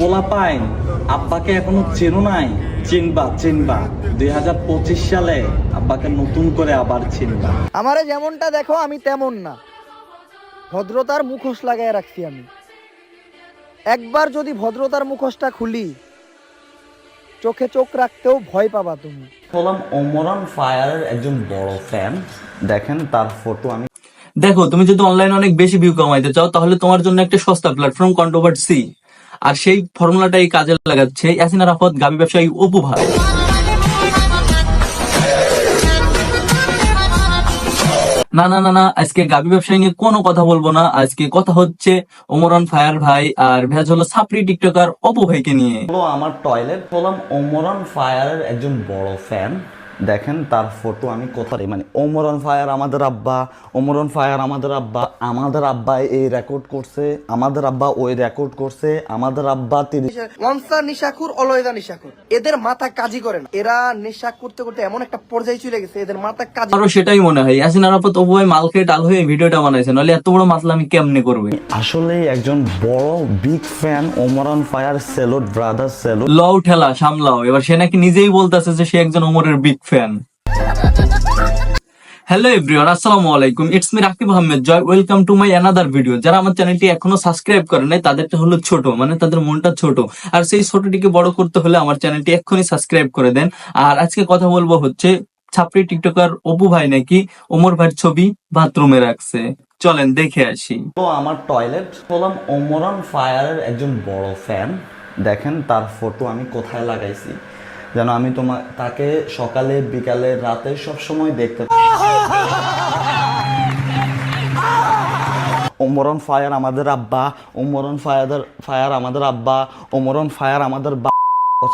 পোলাপাইন আব্বাকে এখনো চেনো নাই? চিনবা চিনবা, 2025 সালে আব্বাকে নতুন করে আবার চিনবা। আমারে যেমনটা দেখো আমি তেমন না, ভদ্রতার মুখোশ লাগায় রাখছি আমি। একবার যদি ভদ্রতার মুখোশটা খুলি, চোখে চোখ রাখতেও ভয় পাবা তুমি। হলাম ওমরান ফায়ারের একজন বড় ফ্যান। দেখেন তার ফটো আমি। দেখো, তুমি যদি অনলাইনে অনেক বেশি ভিউ কামাইতে চাও তাহলে তোমার জন্য একটা সস্তা প্ল্যাটফর্ম কন্ট্রোভার্সি, আর সেই ফর্মুলাটাই কাজে লাগাচ্ছে ইয়াসিন আরাফাত গাবি ব্যবসায়ী অপু ভাই। না না না না, আজকে গাবি ব্যবসায়ী নিয়ে কোনো কথা বলবো না। আজকে কথা হচ্ছে ওমরান ফায়ার ভাই আর ভেজ হলো সাপড়ি টিকটকার অপু ভাইকে নিয়ে। আমার টয়লেট হলাম ওমরান ফায়ারের একজন বড় ফ্যান। দেখেন তার ফটো আমি কোথায়, মানে ওমরান ফায়ার আমাদের আব্বা, ওমরান ফায়ার আমাদের আব্বা, আমাদের আব্বা এই রেকর্ড করছে, আমাদের আব্বা ওই রেকর্ড করছে, আমাদের আব্বা ওয়ানসা নিশাখুর অলয়দা নিশাখুর, এদের মাথা কাজই করে না। এরা নেশা করতে করতে এমন একটা পর্যায়ে চলে গেছে, এদের মাথা কাজ। আরো সেটাই মনে হয় ইয়াসিন আরাফাত অপু ভাই মাল খেয়ে টাল হয়ে ভিডিওটা বানাইছে, নাহলে এত বড় মাসলা আমি কেমনে করবে। আসলে একজন বড় big fan Omran fire. Salute brother, salute. লও ঠেলা সামলাও। এবার সে নাকি নিজেই বলতেছে যে সে একজন ওমরের বিগ ফ্যান। হ্যালো এভরিওয়ান, আসসালামু আলাইকুম, it's me Rakib Ahmed Joy. Welcome to my another video. যারা আমার চ্যানেলটি এখনো সাবস্ক্রাইব করে নাই তাদেরটা হলো ছোট, মানে তাদের মনটা ছোট, আর সেই ছোটটিকে বড় করতে হলে আমার চ্যানেলটি এক্ষুনি সাবস্ক্রাইব করে দেন। আর আজকে কথা বলবো হচ্ছে ছাপড়ি টিকটকার অপু ভাই নাকি ওমর ভাইয়ের ছবি বাথরুমে রাখছে। চলেন দেখে আসি। তো আমার টয়লেট হলাম ওমরান ফায়ারের একজন বড় ফ্যান। দেখেন তার ফটো আমি কোথায় লাগাইছি, যেন আমি তাকে সকালে বিকালে রাতে সব সময় দেখতে পাই। ওমরান ফায়ার আমাদের আব্বা, ওমরান ফায়ার আমাদের আব্বা, ওমরান ফায়ার আমাদের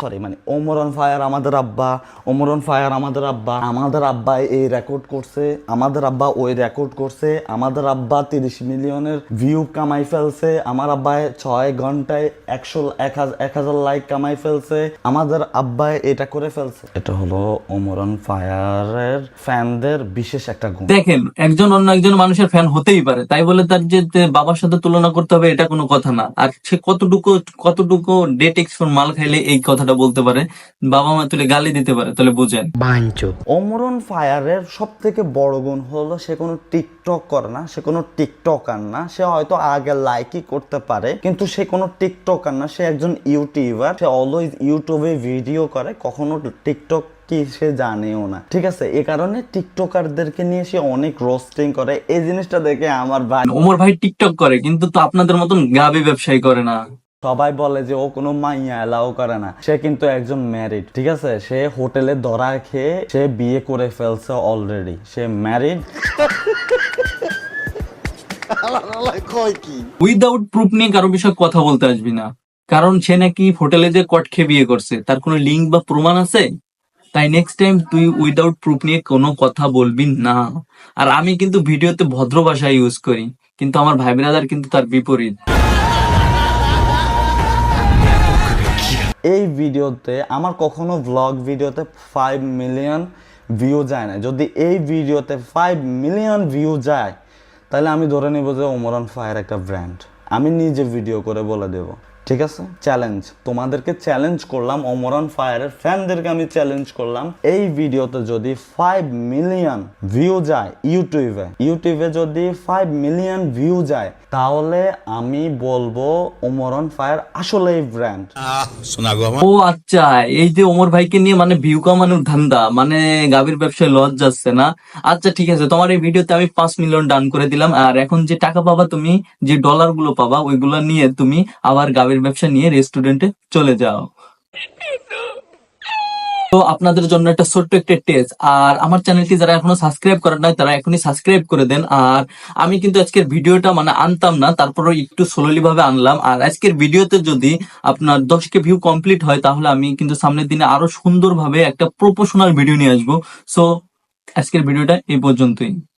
সরি, মানে ওমরান ফায়ার আমাদের আব্বা, ওমরান ফায়ার আমাদের আব্বা, আমাদের আব্বা এই রেকর্ড করছে, আমাদের আব্বা ওই রেকর্ড করছে, আমাদের আব্বা 30 মিলিয়নের ভিউ কামাই ফেলছে, আমার আব্বা 6 ঘন্টায় 100,000 লাইক কামাই ফেলছে, আমাদের আব্বা এটা করে ফেলছে। এটা হলো ওমরান ফায়ারের ফ্যানদের বিশেষ একটা গুণ। দেখেন, একজন অন্য একজন মানুষের ফ্যান হতেই পারে, তাই বলে তার যে বাবার সাথে তুলনা করতে হবে এটা কোনো কথা না। আর সে কতটুকু ডেট এক্সপোর মাল খাইলে এই কথাটা বলতে পারে, বাবা মা তুলে গালি দিতে পারে, তাহলে বুঝেন। ওমরান ফায়ারের সব থেকে বড় গুণ হলো সে কোনো টিকটক করে না, সে কোনো টিকটকার না। সে হয়তো আগে লাইকই করতে পারে, কিন্তু সে কোনো টিকটকার না, সে একজন ইউটিউবার। সে অলওয়েজ ইউটিউবে ভিডিও করে, কখনো টিকটক কি সে জানেও না, ঠিক আছে? এ কারণে টিকটকারদেরকে নিয়ে সে অনেক রোস্টিং করে। এই জিনিসটা দেখে আমার ভাই, ওমর ভাই টিকটক করে কিন্তু তো আপনাদের মতন গাবি ব্যবসায়ী করে না। সবাই বলে যে ও কোনো মাইয়া এলাও করে না, সে কিন্তু একজন ম্যারিড, ঠিক আছে? সে হোটেলে ধরা খেয়ে সে বিয়ে করে ফেলছে অলরেডি, সে ম্যারিড। উইদাউট প্রুফ নিয়ে কারো বিষয়ে কথা বলতে আসবি না, কারণ সে নাকি হোটেলে যে কট খেয়ে বিয়ে করছে তার কোনো লিঙ্ক বা প্রমাণ আছে। তাই নেক্সট টাইম তুই উইদাউট প্রুফ নিয়ে কোনো কথা বলবি না। আর আমি কিন্তু ভিডিওতে ভদ্র ভাষা ইউজ করি, কিন্তু আমার ভাই ব্রাদার কিন্তু তার বিপরীত। এই ভিডিওতে আমার কখনো ব্লগ ভিডিওতে 5 মিলিয়ন ভিউ যায় না। যদি এই ভিডিওতে 5 মিলিয়ন ভিউ যায় তাহলে আমি ধরে নেব যে ওমরান ফায়ার একটা ব্র্যান্ড। আমি নিজে ভিডিও করে বলে দেব, ঠিক আছে? চ্যালেঞ্জ, তোমাদেরকে চ্যালেঞ্জ করলাম, ওমরান ফায়ারের ফ্যানদেরকে আমি চ্যালেঞ্জ করলাম, এই ভিডিওতে যদি 5 মিলিয়ন ভিউ যায় ইউটিউবে যদি 5 মিলিয়ন ভিউ যায় তাহলে আমি বলবো ওমরান ফায়ার আসলেই ব্র্যান্ড। ও আচ্ছা, এই যে ওমর ভাইকে নিয়ে মানে ভিউ কামানোর ধান্দা, মানে গাভীর ব্যবসায় লস যাচ্ছে না। আচ্ছা ঠিক আছে, তোমার এই ভিডিওতে আমি 5 মিলিয়ন ডান করে দিলাম। আর এখন যে টাকা পাবা তুমি, যে ডলার গুলো পাবা, ওইগুলো নিয়ে তুমি আবার গাভীর ব্যবসা নিয়ে রেস্টুরেন্টে চলে যাও। তো আপনাদের জন্য একটা ছোট্ট একটা টেস্ট। আর আমার চ্যানেলটি যারা এখনো সাবস্ক্রাইব করেন নাই তারা এখনই সাবস্ক্রাইব করে দেন। আর আমি কিন্তু আজকের ভিডিওটা মানে আনতাম না, তারপরে একটু স্লোলি ভাবে আনলাম। আর আজকের ভিডিওতে যদি আপনার 10K ভিউ কমপ্লিট হয় তাহলে আমি কিন্তু সামনের দিনে আরো সুন্দরভাবে একটা প্রফেশনাল ভিডিও নিয়ে আসবো। সো আজকের ভিডিওটা এই পর্যন্তই।